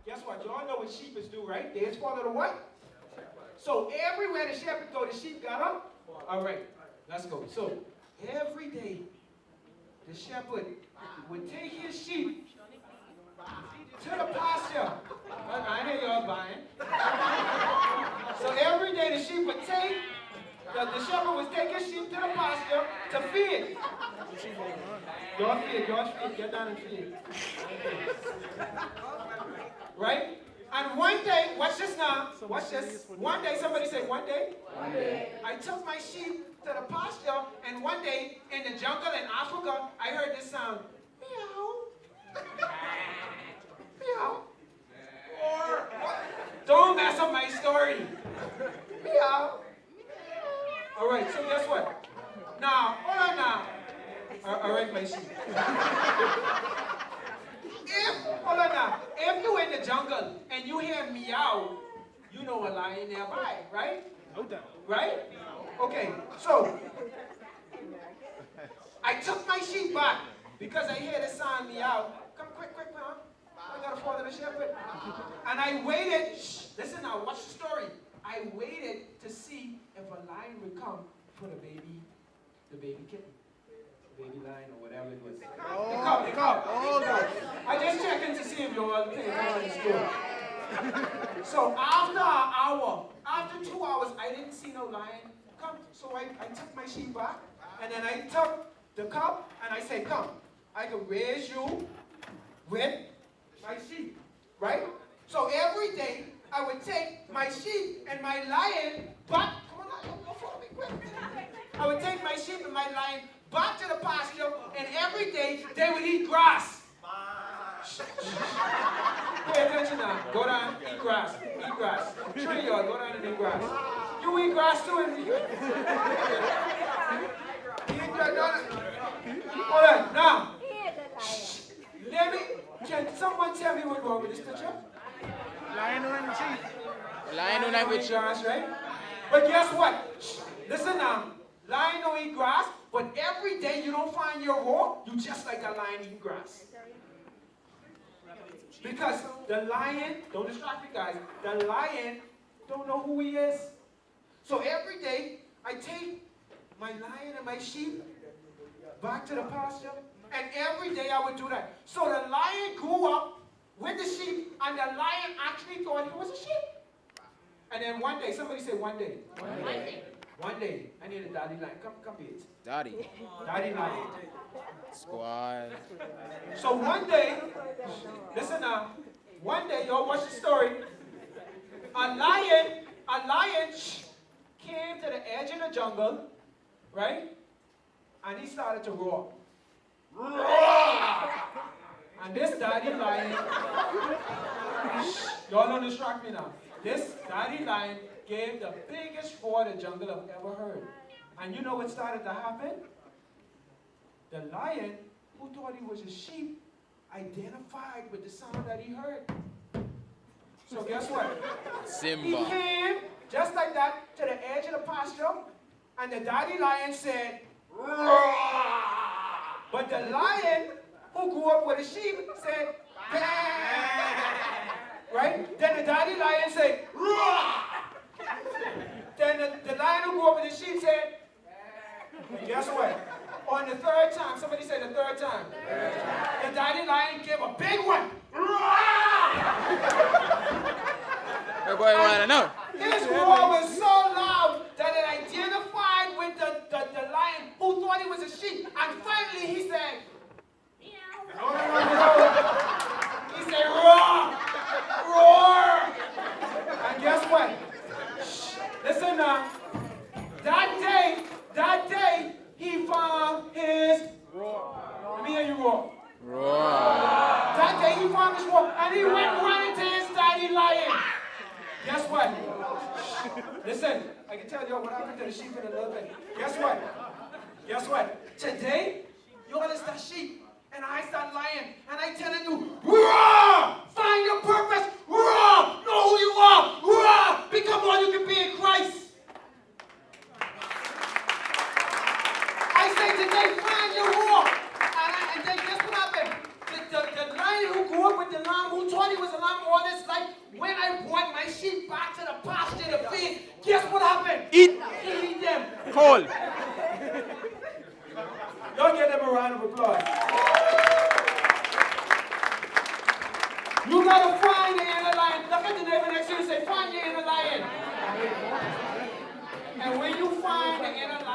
guess what? You all know what sheep do, right? They just follow the what? So everywhere the shepherd go, the sheep got up. All right, let's go. So every day, the shepherd would take his sheep to the pasture. I know y'all buying. So every day the sheep would take, the shepherd would take his sheep to the pasture to feed. Y'all feed, get down and feed. Right? And one day, watch this now, watch this. One day, somebody say, one day? One day. I took my sheep to the pasture, and one day in the jungle in Africa, I heard this sound. Meow. Meow. Or, don't mess up my story. Meow. All right, so guess what? Now, hold on now. All right, my sheep. Hold on now. If you're in the jungle and you hear meow, you know a lion nearby, right? No doubt. Right? Okay, so I took my sheep back because I hear the sound meow. Come quick, man. I gotta follow the shepherd. And I waited. Shh, listen now, watch the story. I waited to see if a lion would come for the baby kitten. Baby lion or whatever it was. They come. Oh, no. I just checking to see if you're all paying attention to school. So after an hour, after 2 hours, I didn't see no lion come. So I took my sheep back, and then I took the cup, and I said, come, I can raise you with my sheep, right? So every day, I would take my sheep and my lion back. Come on, don't follow me quick. I would take my sheep and my lion back to the pasture, and every day they would eat grass. Pay attention now. Go down, eat grass. Eat grass. Three of y'all, go down and eat grass. You eat grass too, and you eat grass. All right, now. Can someone tell me what's wrong with this picture? Lion on the sheep. Lion don't eat grass, right? But guess what? Listen now. Lion don't eat grass, but every day you don't find your raw, you just like a lion eating grass. Because the lion, don't distract me guys, the lion don't know who he is. So every day I take my lion and my sheep back to the pasture, and every day I would do that. So the lion grew up with the sheep, and the lion actually thought he was a sheep. And then one day, somebody say one day. One day, I need a daddy lion. Come here. Daddy. Daddy lion. Squad. So one day, listen now. One day, y'all watch the story. A lion came to the edge of the jungle, right? And he started to roar. Roar! And this daddy lion, y'all don't distract me now. This daddy lion gave the biggest roar the jungle have ever heard. And you know what started to happen? The lion, who thought he was a sheep, identified with the sound that he heard. So guess what? Simba. He came, just like that, to the edge of the pasture, and the daddy lion said, roar! But the lion, who grew up with a sheep, said, bang! Right? Then the daddy lion said, roar! Then the lion who grew up with the sheep said, and guess what? On the third time, somebody said the third time, the daddy lion gave a big one. Everybody want to know. His roar was so loud that it identified with the lion who thought he was a sheep. And finally he said, meow. He said, roar, roar. And guess what? Listen now. That day, he found his roar. Let me hear you roar. Roar. That day, he found his roar, and he went running to his daddy lion. Guess what? Listen, I can tell you what happened to the sheep in a little bit. Guess what? Guess what? Today, you're is that sheep, and I that lion, and I telling you, roar! Find your purpose, roar! Know who you are, roar! Become all you can be in Christ. I say today, find your roar. And then guess what happened? The lion who grew up with the lamb, who thought he was a lamb all his life. When I brought my sheep back to the pasture to feed, guess what happened? Eat. He eat them. Cold. Y'all give them a round of applause. You gotta find the inner lion. Look at the neighbor next to you and say, find your inner lion. And when you find the inner lion,